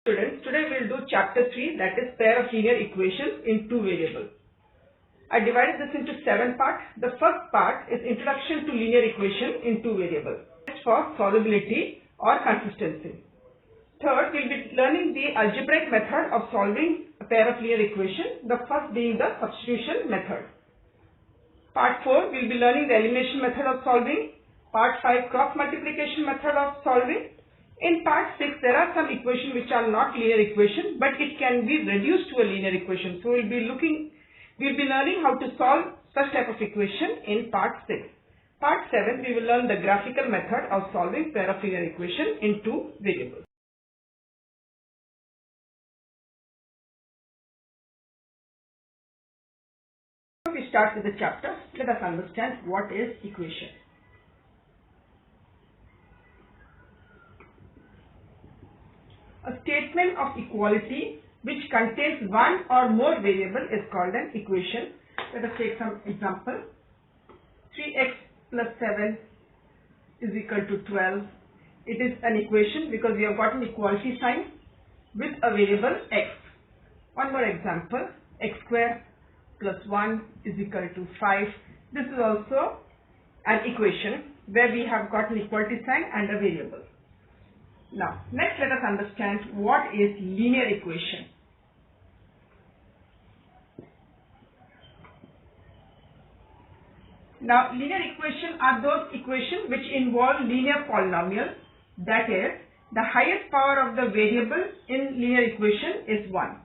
Students, today we will do chapter 3, that is pair of linear equations in two variables. I divided this into 7 parts. The first part is introduction to linear equation in two variables. Next for solvability or consistency. Third, we will be learning the algebraic method of solving a pair of linear equations, the first being the substitution method. Part 4, we will be learning the elimination method of solving. Part 5, cross multiplication method of solving. In part 6, there are some equations which are not linear equations, but it can be reduced to a linear equation. So we'll be learning how to solve such type of equation in part 6. Part 7, we will learn the graphical method of solving pair of linear equation in two variables. Before we start with the chapter, let us understand what is equation. A statement of equality which contains one or more variable is called an equation. Let us take some example. 3x plus 7 is equal to 12. It is an equation because we have got an equality sign with a variable x. One more example. X square plus 1 is equal to 5. This is also an equation where we have got an equality sign and a variable. Now, next let us understand what is linear equation. Now, linear equation are those equations which involve linear polynomials. That is, the highest power of the variable in linear equation is 1.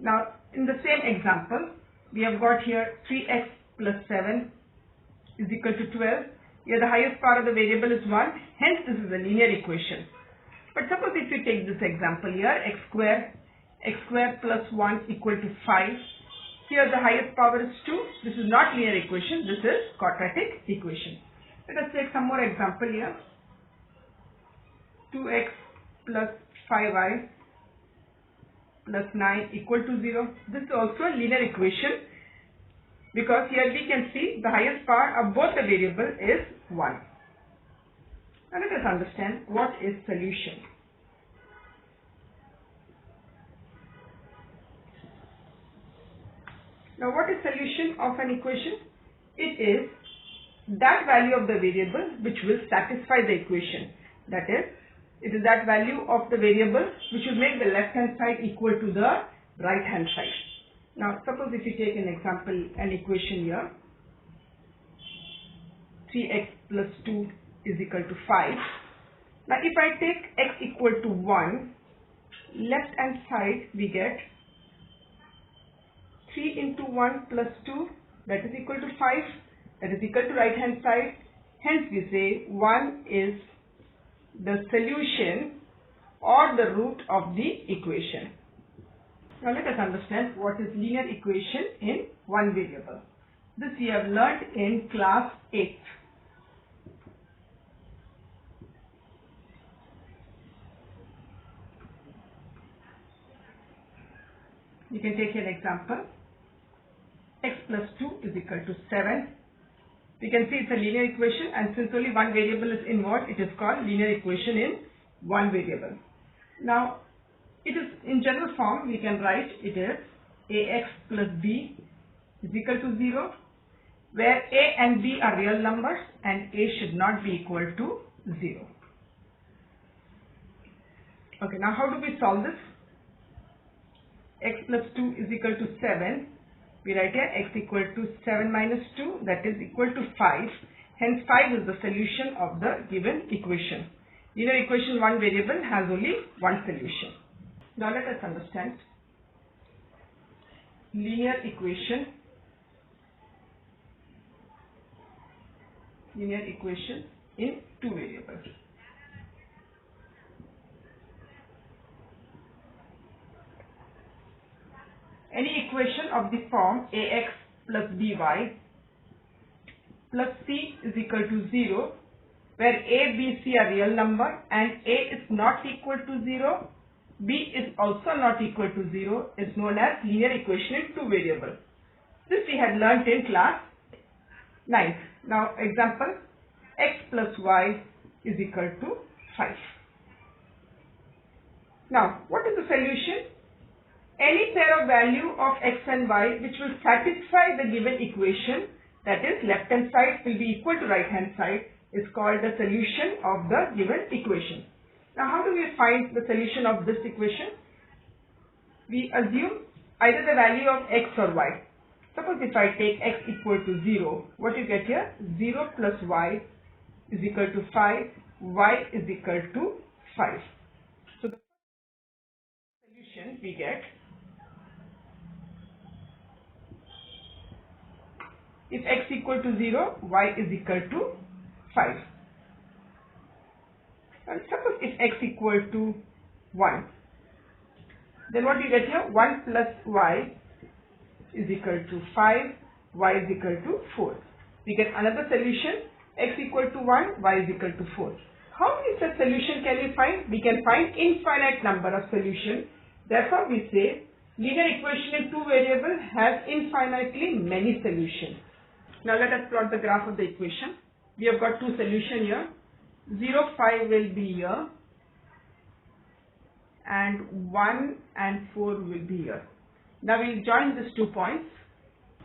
Now, in the same example, we have got here 3x plus 7 is equal to 12. Here the highest power of the variable is 1. Hence, this is a linear equation. But suppose if we take this example here, x square plus 1 equal to 5. Here the highest power is 2. This is not linear equation, this is quadratic equation. Let us take some more example here. 2x plus 5y plus 9 equal to 0. This is also a linear equation because here we can see the highest power of both the variable is 1. Now let us understand what is solution. Now what is solution of an equation? It is that value of the variable which will satisfy the equation. That is, it is that value of the variable which will make the left hand side equal to the right hand side. Now suppose if you take an example, an equation here, 3x plus 2 is equal to 5. Now if I take x equal to 1, left hand side we get 3 into 1 plus 2, that is equal to 5, that is equal to right hand side. Hence we say 1 is the solution or the root of the equation. Now let us understand what is linear equation in one variable. This we have learnt in class 8th. You can take an example. X plus 2 is equal to 7. We can see it's a linear equation, and since only one variable is involved, it is called linear equation in one variable. Now, it is in general form, we can write it is ax plus b is equal to 0, where a and b are real numbers and a should not be equal to 0. Okay, now how do we solve this? X plus 2 is equal to 7. We write here x equal to 7 minus 2, that is equal to 5. Hence 5 is the solution of the given equation. Linear equation one variable has only one solution. Now let us understand linear equation in two variables. Any equation of the form ax plus by plus c is equal to 0, where a, b, c are real number and a is not equal to 0, b is also not equal to 0, is known as linear equation in two variables. This we had learnt in class 9th. Now example, x plus y is equal to 5. Now, what is the solution? Any pair of value of x and y which will satisfy the given equation, that is left hand side will be equal to right hand side, is called the solution of the given equation. Now, how do we find the solution of this equation? We assume either the value of x or y. Suppose if I take x equal to 0, what you get here? 0 plus y is equal to 5, y is equal to 5. So the solution we get, if x equal to 0, y is equal to 5. And suppose if x equal to 1, then what do you get here? 1 plus y is equal to 5, y is equal to 4. We get another solution, x equal to 1, y is equal to 4. How many such solution can we find? We can find infinite number of solutions. Therefore, we say linear equation in two variables has infinitely many solutions. Now let us plot the graph of the equation. We have got two solutions here. 0, 5 will be here, and 1 and 4 will be here. Now we will join these 2 points.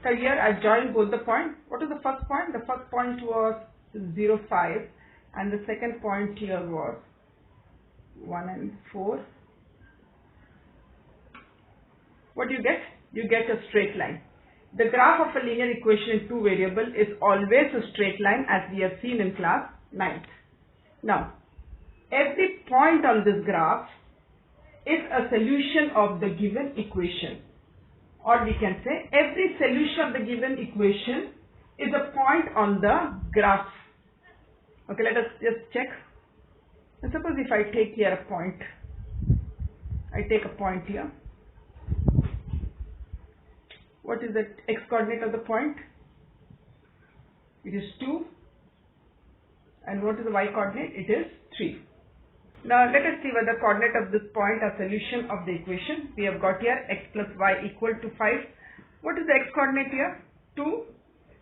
So here I have joined both the points. What is the first point? The first point was 0, 5, and the second point here was 1 and 4. What do you get? You get a straight line. The graph of a linear equation in two variables is always a straight line, as we have seen in class 9th. Now, every point on this graph is a solution of the given equation, or we can say every solution of the given equation is a point on the graph. Okay, let us just check. And suppose if I take here a point, I take a point here. What is the x coordinate of the point? It is 2. And what is the y coordinate? It is 3. Now let us see whether the coordinate of this point are solution of the equation. We have got here x plus y equal to 5. What is the x coordinate here? 2.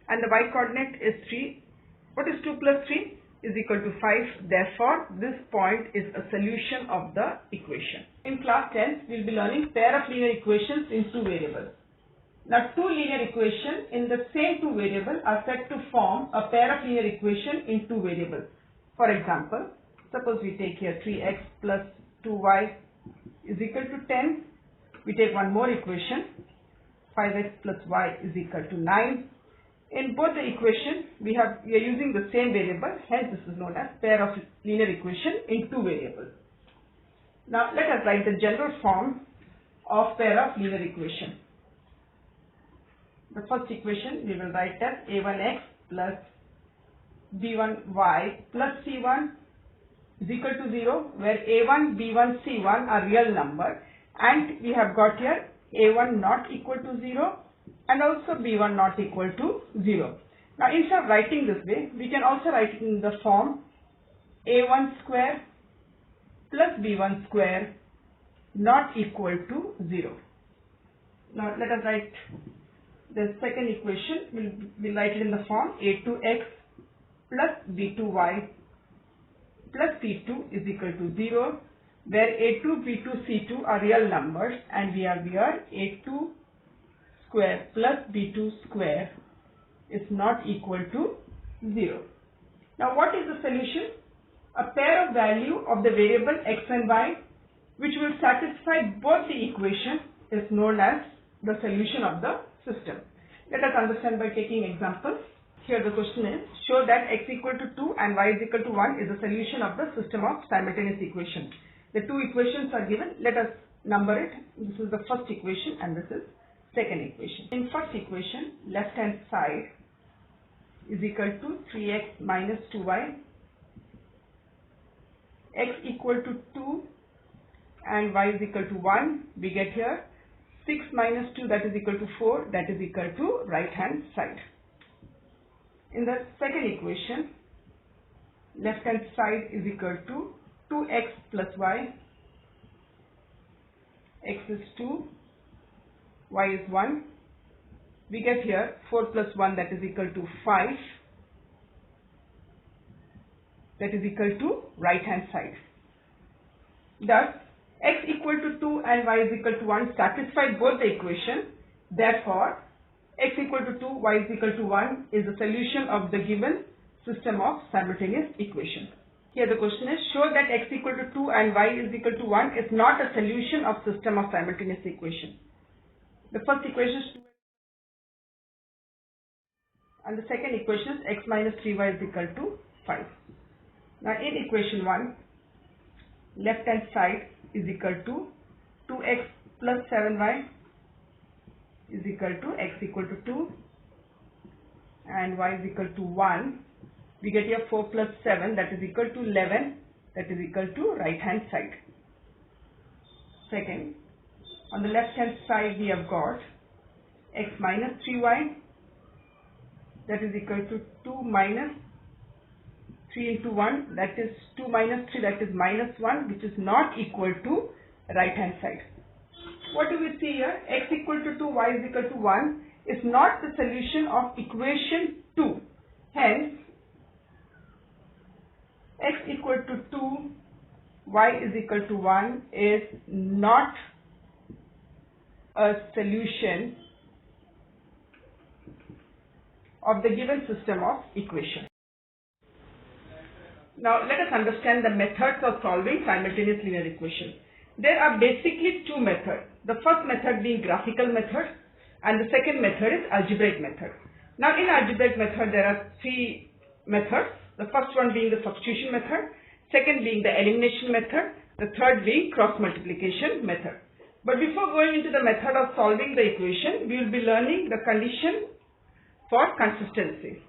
And the y coordinate is 3. What is 2 plus 3? Is equal to 5. Therefore, this point is a solution of the equation. In class 10, we will be learning pair of linear equations in two variables. Now, two linear equations in the same two variables are said to form a pair of linear equations in two variables. For example, suppose we take here 3x plus 2y is equal to 10. We take one more equation, 5x plus y is equal to 9. In both the equations, we are using the same variable, hence this is known as pair of linear equation in two variables. Now, let us write the general form of pair of linear equation. The first equation we will write as a1x plus b1y plus c1 is equal to 0, where a1, b1, c1 are real number, and we have got here a1 not equal to 0 and also b1 not equal to 0. Now instead of writing this way, we can also write it in the form a1 square plus b1 square not equal to 0. Now let us write the second equation. We'll write it in the form a2x plus b2y plus c2 is equal to 0, where a2, b2, c2 are real numbers, and we have here a2 square plus b2 square is not equal to 0. Now what is the solution? A pair of value of the variable x and y which will satisfy both the equation is known as the solution of the system. Let us understand by taking examples. Here the question is, show that x equal to 2 and y is equal to 1 is a solution of the system of simultaneous equations. The two equations are given. Let us number it. This is the first equation and this is second equation. In first equation, left hand side is equal to 3x minus 2y, x equal to 2 and y is equal to 1. We get here 6 minus 2, that is equal to 4, that is equal to right hand side. In the second equation, left hand side is equal to 2x plus y, x is 2, y is 1. We get here 4 plus 1, that is equal to 5, that is equal to right hand side. Thus, x equal to 2 and y is equal to 1 satisfy both the equation. Therefore, x equal to 2, y is equal to 1 is the solution of the given system of simultaneous equation. Here the question is, show that x equal to 2 and y is equal to 1 is not a solution of system of simultaneous equation. The first equation is 2 and the second equation is x minus 3y is equal to 5. Now in equation 1, left hand side is equal to 2x plus 7y is equal to x equal to 2 and y is equal to 1. We get here 4 plus 7, that is equal to 11, that is equal to right hand side. Second, on the left hand side we have got x minus 3y, that is equal to 2 minus 3 into 1, that is 2 minus 3, that is minus 1, which is not equal to right hand side. What do we see here? X equal to 2, y is equal to 1 is not the solution of equation 2. Hence, x equal to 2, y is equal to 1 is not a solution of the given system of equation. Now let us understand the methods of solving simultaneous linear equation. There are basically two methods. The first method being graphical method and the second method is algebraic method. Now in algebraic method there are three methods. The first one being the substitution method, second being the elimination method, the third being cross multiplication method. But before going into the method of solving the equation, we will be learning the condition for consistency.